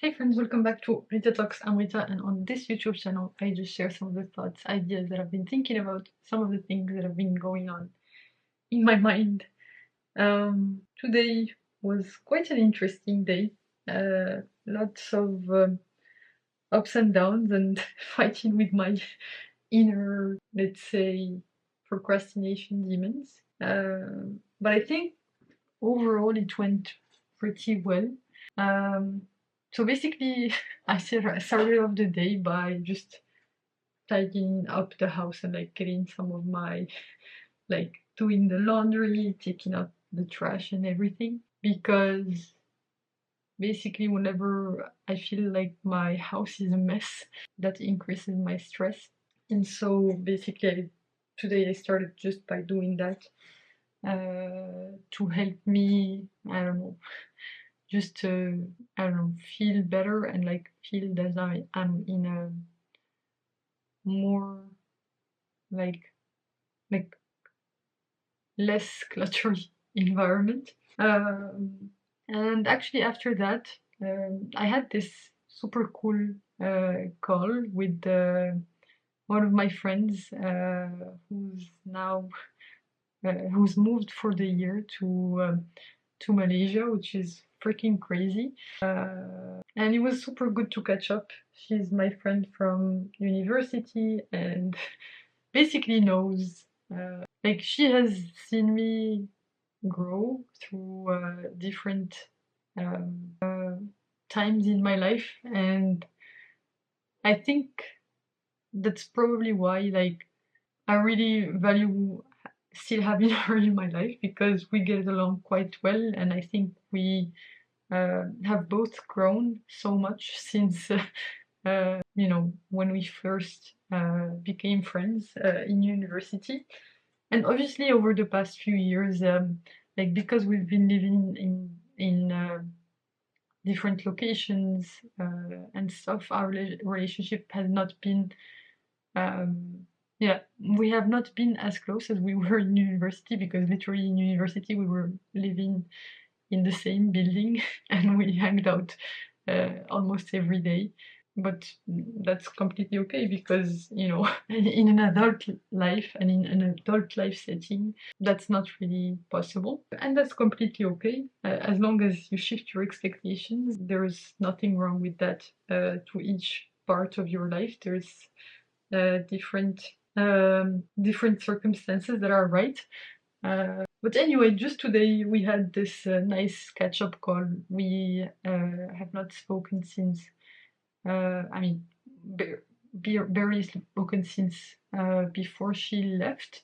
Hey friends, welcome back to Rita Talks. I'm Rita, and on this YouTube channel, I just share some of the thoughts, ideas that I've been thinking about, some of the things that have been going on in my mind. Today was quite an interesting day. Lots of ups and downs, and fighting with my inner, let's say, procrastination demons. But I think overall it went pretty well. Um, so basically, I started off the day by just tidying up the house and like getting some of my, like doing the laundry, taking out the trash and everything. Because basically, whenever I feel like my house is a mess, that increases my stress. And so basically, today I started just by doing that to help me, I don't know, just to, I don't know, feel better and like feel that I'm in a more like like less cluttery environment. And actually after that, I had this super cool call with one of my friends who's now who's moved for the year to Malaysia, which is freaking crazy. And it was super good to catch up. She's my friend from university and basically knows, like, she has seen me grow through different times in my life. And I think that's probably why, like, I really value still having her in my life because we get along quite well. And I think we have both grown so much since when we first became friends in university. And obviously over the past few years, like, because we've been living in different locations and stuff, our relationship has not been yeah, we have not been as close as we were in university, because literally in university we were living in the same building and we hanged out almost every day. But that's completely okay because, in an adult life and in an adult life setting, that's not really possible. And that's completely okay. As long as you shift your expectations, there's nothing wrong with that. To each part of your life, there's different circumstances that are right. But anyway, just today we had this nice catch-up call. We have not spoken since, I mean, barely spoken since before she left,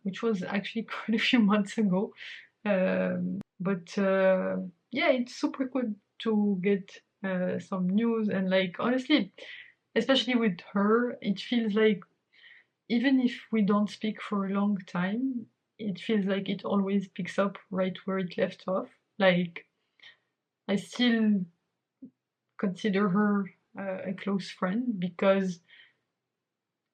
which was actually quite a few months ago. But yeah, it's super good to get some news. And like, honestly, especially with her, it feels like even if we don't speak for a long time, it feels like it always picks up right where it left off. Like, I still consider her a close friend because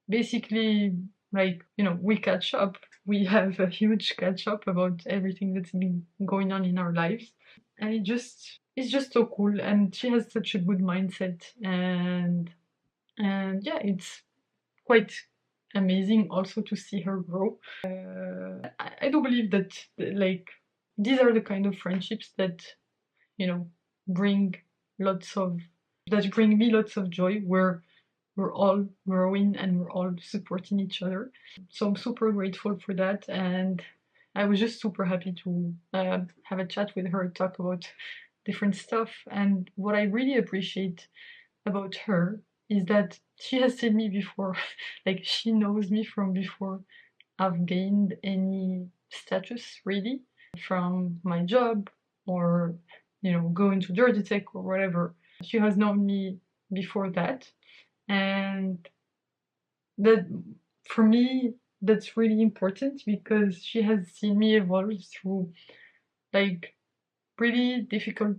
basically, like, we catch up. We have a huge catch up about everything that's been going on in our lives. And it's just so cool. And she has such a good mindset. And yeah, it's quite amazing also to see her grow. I do believe that, like, these are the kind of friendships that, you know, bring lots of that bring me lots of joy, where we're all growing and we're all supporting each other. So I'm super grateful for that, and I was just super happy to have a chat with her, talk about different stuff. And what I really appreciate about her is that she has seen me before. Like, she knows me from before I've gained any status, really, from my job or, going to Georgia Tech or whatever. She has known me before that. And that, for me, that's really important because she has seen me evolve through, like, pretty difficult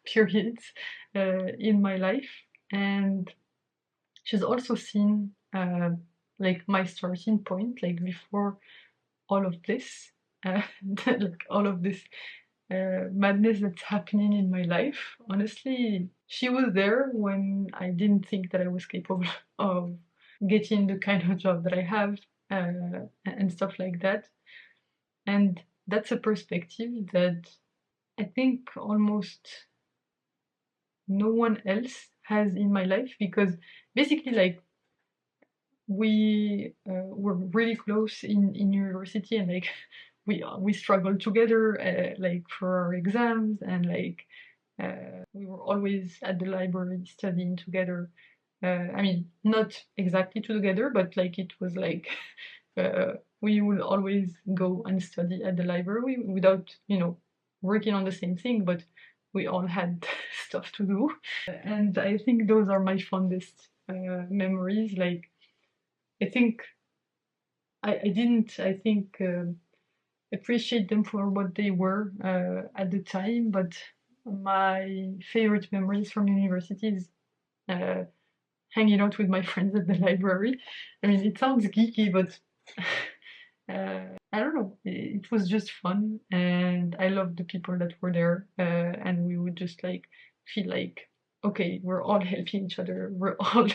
periods in my life. And she's also seen like my starting point, like before all of this, uh, like all of this madness that's happening in my life. Honestly, she was there when I didn't think that I was capable of getting the kind of job that I have, and stuff like that. And that's a perspective that I think almost no one else has in my life, because basically, like, we were really close in university, and like we struggled together, like for our exams, and like we were always at the library studying together. I mean, not exactly together, but like it was like we would always go and study at the library without, working on the same thing, but we all had stuff to do. And I think those are my fondest memories. Like, I think I didn't, I think, appreciate them for what they were at the time, but my favorite memories from university is uh, hanging out with my friends at the library. I mean, it sounds geeky, but I don't know. It was just fun, and I loved the people that were there. And we would just like feel like, okay, we're all helping each other. We're all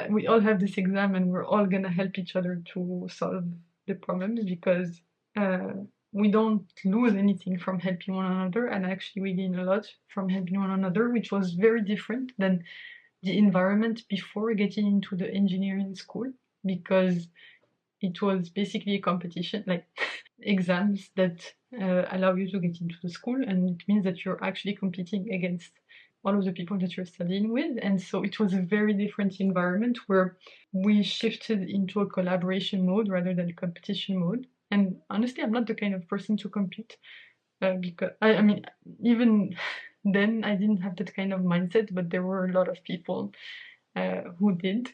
we all have this exam, and we're all gonna help each other to solve the problems, because uh, we don't lose anything from helping one another, and actually we gain a lot from helping one another, which was very different than the environment before getting into the engineering school, because it was basically a competition, like exams that allow you to get into the school, and it means that you're actually competing against all of the people that you're studying with. And so it was a very different environment where we shifted into a collaboration mode rather than a competition mode. And honestly, I'm not the kind of person to compete, because I mean, even then I didn't have that kind of mindset, but there were a lot of people who did.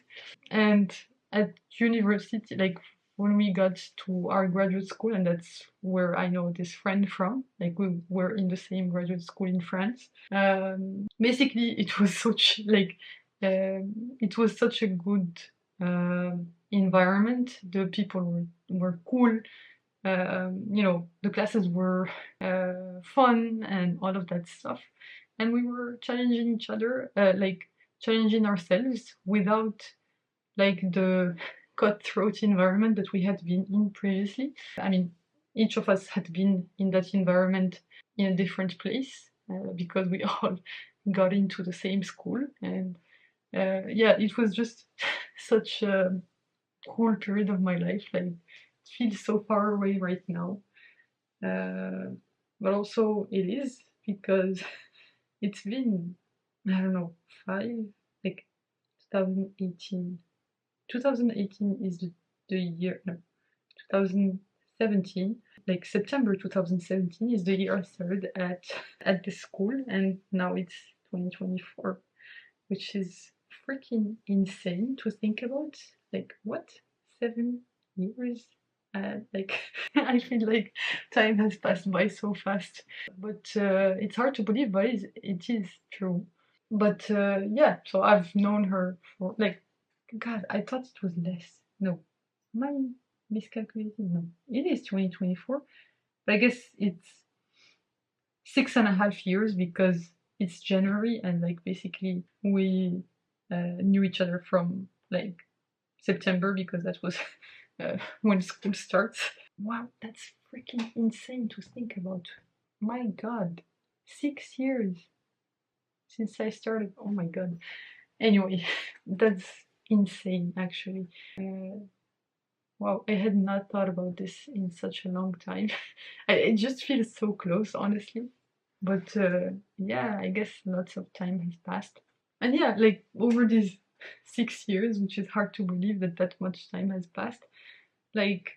And at university, like when we got to our graduate school, and that's where I know this friend from, like we were in the same graduate school in France. Basically, it was such like it was such a good environment. The people were cool. The classes were fun and all of that stuff, and we were challenging each other, like challenging ourselves without like the cutthroat environment that we had been in previously. I mean, each of us had been in that environment in a different place, because we all got into the same school, and yeah, it was just such a cool period of my life. Like, it feels so far away right now, but also it is, because it's been, I don't know, like 2018. 2018 is the year, no, 2017, like September 2017 is the year I started at the school, and now it's 2024, which is freaking insane to think about. Like, what? 7 years? Like, I feel like time has passed by so fast, but it's hard to believe, but it is true. But yeah, so I've known her for like, God, I thought it was less. No, am I miscalculating? No, it is 2024. But I guess it's 6.5 years, because it's January, and like basically we knew each other from like September, because that was when school starts. Wow, that's freaking insane to think about. My God, 6 years since I started. Oh my God. Anyway, that's insane actually. Wow, I had not thought about this in such a long time. It just feels so close, honestly. But yeah, I guess lots of time has passed. And yeah, like over these 6 years, which is hard to believe that that much time has passed, like,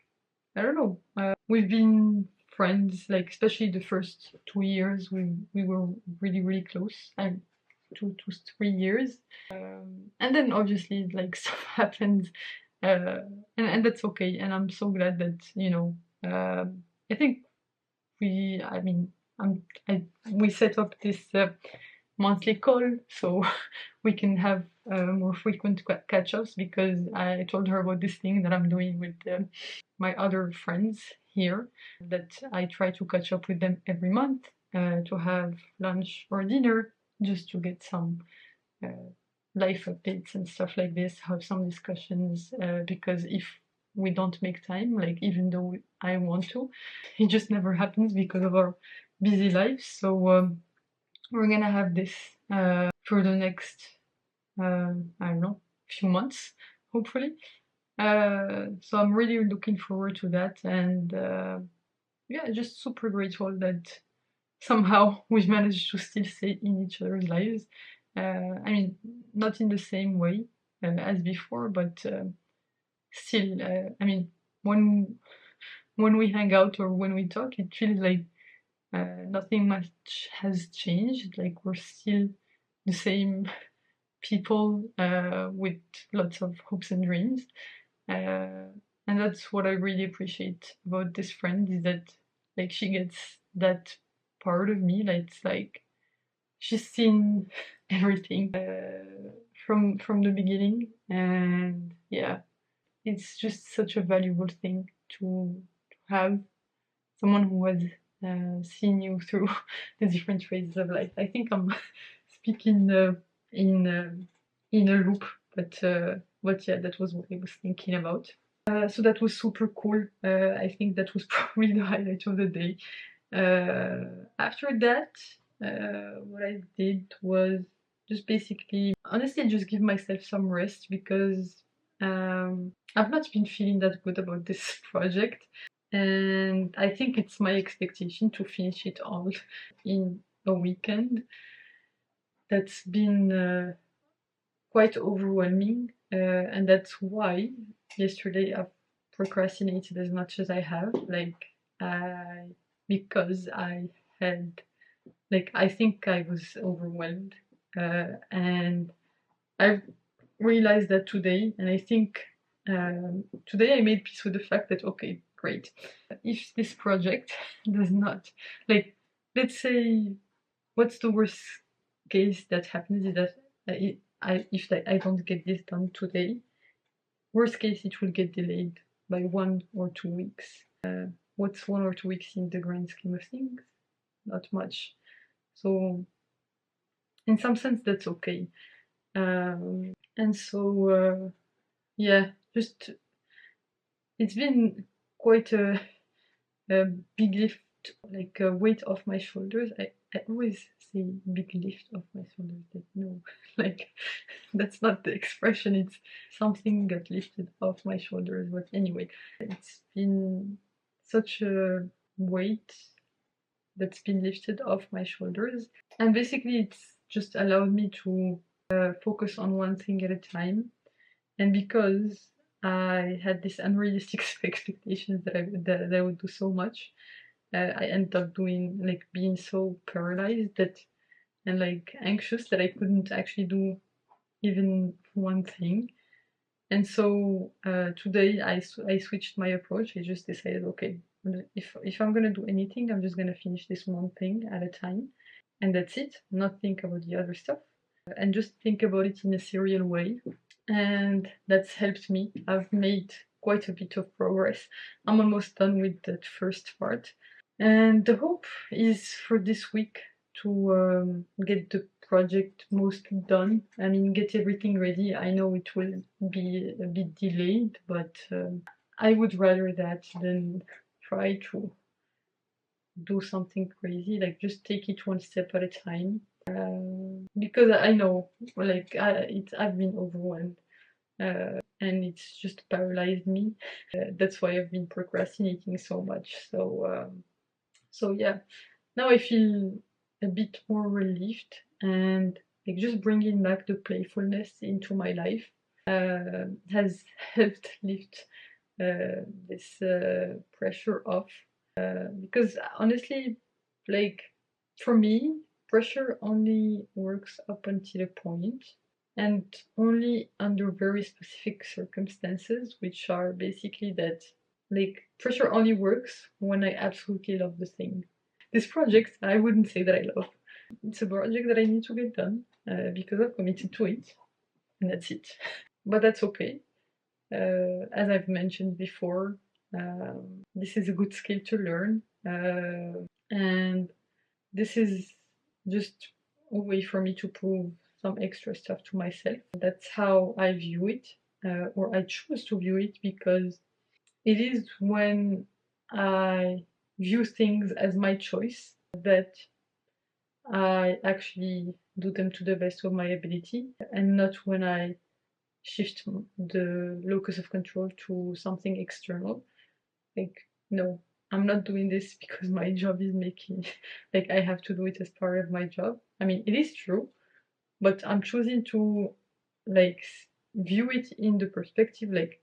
I don't know, we've been friends, like, especially the first 2 years, we were really, really close. 2 to 3 years. And then obviously, like, stuff happens, and that's okay. And I'm so glad that, I think I mean, we set up this monthly call so we can have more frequent catch-ups, because I told her about this thing that I'm doing with my other friends here, that I try to catch up with them every month to have lunch or dinner. just to get some life updates and stuff like this, have some discussions, because if we don't make time, like even though I want to, it just never happens because of our busy lives. So we're gonna have this for the next, I don't know, few months, hopefully. So I'm really looking forward to that, and yeah, just super grateful that somehow we've managed to still stay in each other's lives. I mean, not in the same way as before, but still, I mean, when when we hang out or when we talk, it feels like nothing much has changed. Like we're still the same people with lots of hopes and dreams. And that's what I really appreciate about this friend, is that like she gets that part of me. Like it's like she's seen everything from the beginning, and yeah, it's just such a valuable thing to have someone who has seen you through the different phases of life. I think I'm speaking in a loop, but yeah, that was what I was thinking about. So that was super cool. I think that was probably the highlight of the day. After that, what I did was just basically, honestly, just give myself some rest, because I've not been feeling that good about this project, and I think it's my expectation to finish it all in a weekend. That's been quite overwhelming, and that's why yesterday I've procrastinated as much as I have, like because I had, like, I think I was overwhelmed, and I've realized that today, and I think today I made peace with the fact that, okay, great, if this project does not, like, let's say, what's the worst case that happens is that if I don't get this done today, worst case it will get delayed by 1 or 2 weeks. What's 1 or 2 weeks in the grand scheme of things? Not much. So in some sense that's okay. And so yeah, just it's been quite a big lift, like a weight off my shoulders. I always say big lift off my shoulders, like no, like that's not the expression, it's something got lifted off my shoulders. But anyway, it's been such a weight that's been lifted off my shoulders, and basically it's just allowed me to focus on one thing at a time. And because I had this unrealistic expectations that I would do so much, I ended up doing, like, being so paralyzed that, and like anxious, that I couldn't actually do even one thing. And so today I switched my approach. I just decided, okay, if I'm gonna do anything, I'm just gonna finish this one thing at a time, and that's it. Not think about the other stuff, and just think about it in a serial way. And that's helped me. I've made quite a bit of progress. I'm almost done with that first part. And the hope is for this week to get the project mostly done. I mean, get everything ready. I know it will be a bit delayed, but I would rather that than try to do something crazy. Like, just take it one step at a time. Because I know, like, I've been overwhelmed. And it's just paralyzed me. That's why I've been procrastinating so much. So yeah, now I feel a bit more relieved, and like just bringing back the playfulness into my life has helped lift this pressure off. Because honestly, like, for me, pressure only works up until a point, and only under very specific circumstances, which are basically that, like, pressure only works when I absolutely love the thing. This project, I wouldn't say that I love. It's a project that I need to get done because I've committed to it, and that's it. But that's okay. As I've mentioned before, this is a good skill to learn, and this is just a way for me to prove some extra stuff to myself. That's how I view it, or I choose to view it, because it is when I view things as my choice that I actually do them to the best of my ability, and not when I shift the locus of control to something external. Like, no, I'm not doing this because my job is making, like, I have to do it as part of my job. I mean, it is true, but I'm choosing to, like, view it in the perspective, like,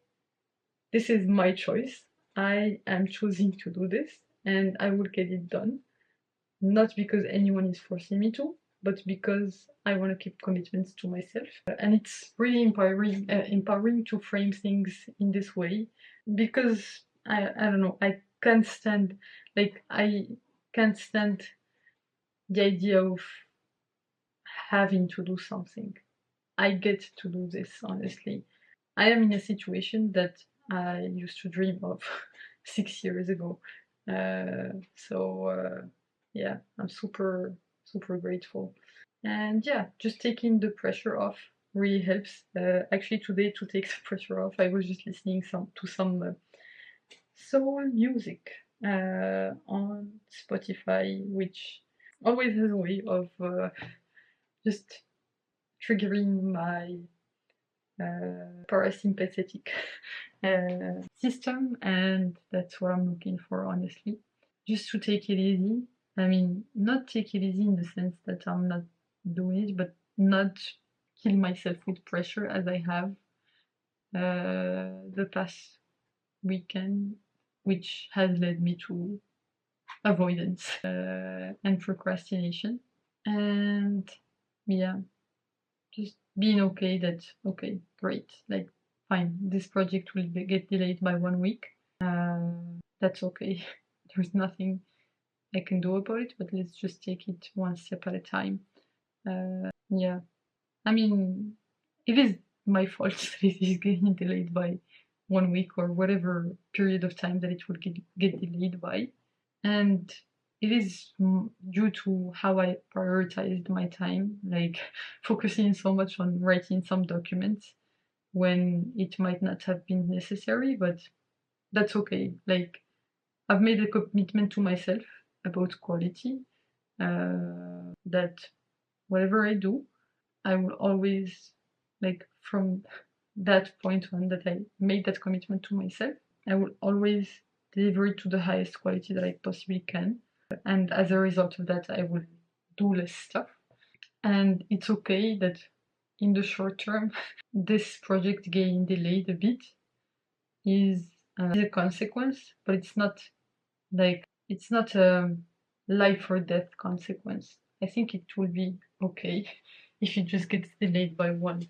this is my choice. I am choosing to do this, and I will get it done. Not because anyone is forcing me to, but because I want to keep commitments to myself. And it's really empowering to frame things in this way, because I don't know, I can't stand, like, I can't stand the idea of having to do something. I get to do this, honestly. I am in a situation that I used to dream of 6 years ago. So yeah, I'm super, super grateful. And yeah, just taking the pressure off really helps. Actually, today, to take the pressure off, I was just listening to some soul music on Spotify, which always has a way of just triggering my parasympathetic system, and that's what I'm looking for, honestly. Just to take it easy. I mean, not take it easy in the sense that I'm not doing it, but not kill myself with pressure as I have the past weekend, which has led me to avoidance and procrastination. And yeah, just being okay that, okay, great, like, fine, this project will get delayed by 1 week. That's okay. There's nothing I can do about it, but let's just take it one step at a time. Yeah, I mean, it is my fault that it is getting delayed by 1 week or whatever period of time that it would get delayed by. And it is due to how I prioritized my time, like focusing so much on writing some documents when it might not have been necessary, but that's okay. Like, I've made a commitment to myself about quality, that whatever I do, I will always, like, from that point on that I made that commitment to myself, I will always deliver it to the highest quality that I possibly can. And as a result of that, I will do less stuff. And it's okay that in the short term, this project getting delayed a bit is a consequence, but it's not a life or death consequence. I think it will be okay if it just gets delayed by 1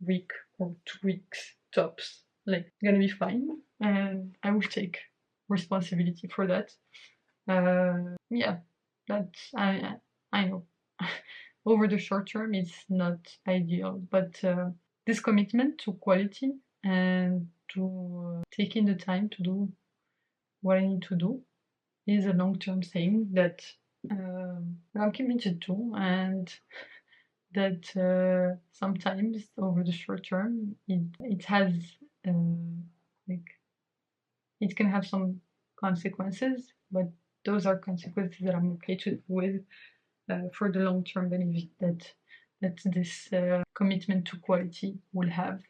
week or 2 weeks tops. Like, it's gonna be fine, and I will take responsibility for that. Yeah, that's I know. Over the short term, it's not ideal, but this commitment to quality and to taking the time to do what I need to do is a long-term thing that I'm committed to, and that sometimes over the short term it has like, it can have some consequences, but those are consequences that I'm okay with for the long-term benefit that this commitment to quality will have.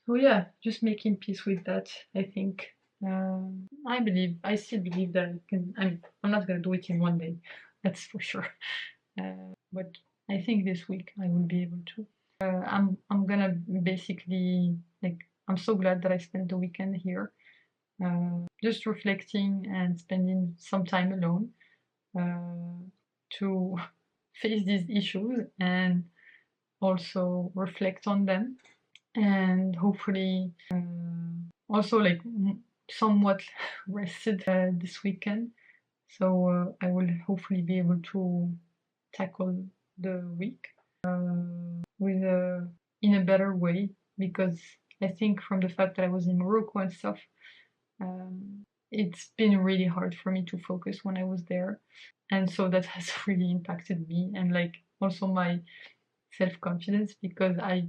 So yeah, just making peace with that, I think. I still believe that I can. I mean, I'm not gonna do it in one day, that's for sure. But I think this week I will be able to. I'm gonna basically, like, I'm so glad that I spent the weekend here, just reflecting and spending some time alone to face these issues and also reflect on them, and hopefully also, like, somewhat rested this weekend. So I will hopefully be able to tackle the week with in a better way, because I think from the fact that I was in Morocco and stuff, it's been really hard for me to focus when I was there, and so that has really impacted me. And, like, also my self-confidence, because I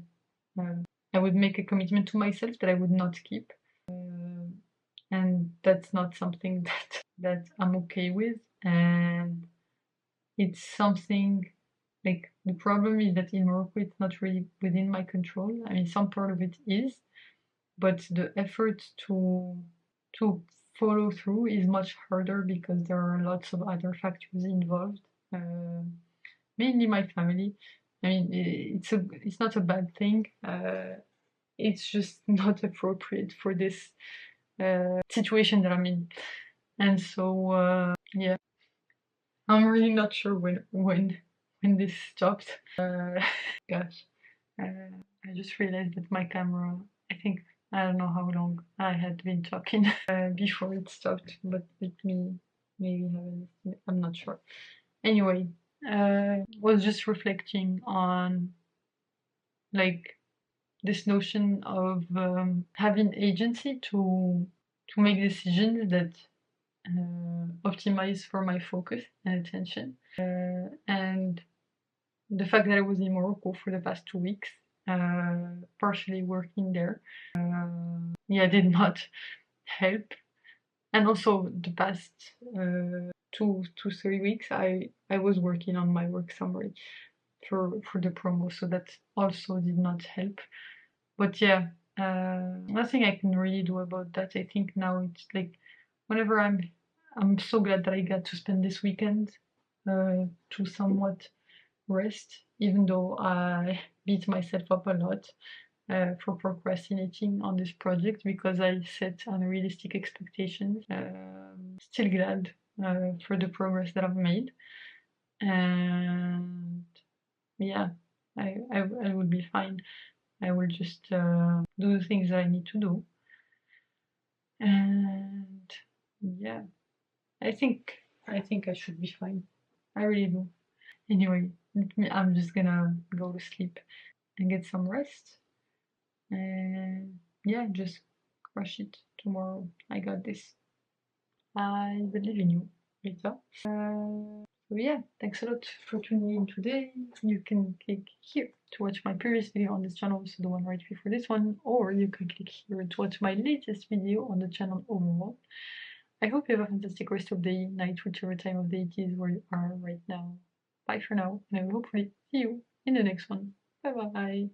would make a commitment to myself that I would not keep, and that's not something that I'm okay with. And it's something, like, the problem is that in Morocco it's not really within my control. I mean, some part of it is, but the effort to follow through is much harder because there are lots of other factors involved, mainly my family. I mean, it's not a bad thing. It's just not appropriate for this situation that I'm in, and so yeah, I'm really not sure when this stopped. Gosh, I just realized that my camera, I think, I don't know how long I had been talking before it stopped, but let me maybe have an estimate. I'm not sure. Anyway, was just reflecting on, like, this notion of having agency to make decisions that optimize for my focus and attention, and the fact that I was in Morocco for the past 2 weeks, partially working there, yeah, did not help. And also the past 2 to 3 weeks, I was working on my work summary for the promo, so that also did not help. But yeah, nothing I can really do about that. I think now it's like, whenever I'm so glad that I got to spend this weekend to somewhat rest, even though I beat myself up a lot for procrastinating on this project because I set unrealistic expectations. Still glad for the progress that I've made, and yeah, I will be fine. I will just do the things that I need to do, and yeah, I think I should be fine. I really do. Anyway, I'm just gonna go to sleep and get some rest. And yeah, just crush it tomorrow. I got this. I believe in you, Rita. So yeah, thanks a lot for tuning in today. You can click here to watch my previous video on this channel, so the one right before this one, or you can click here to watch my latest video on the channel overall. I hope you have a fantastic rest of the night, whichever time of day it is where you are right now. Bye for now, and I will hopefully see you in the next one. Bye bye.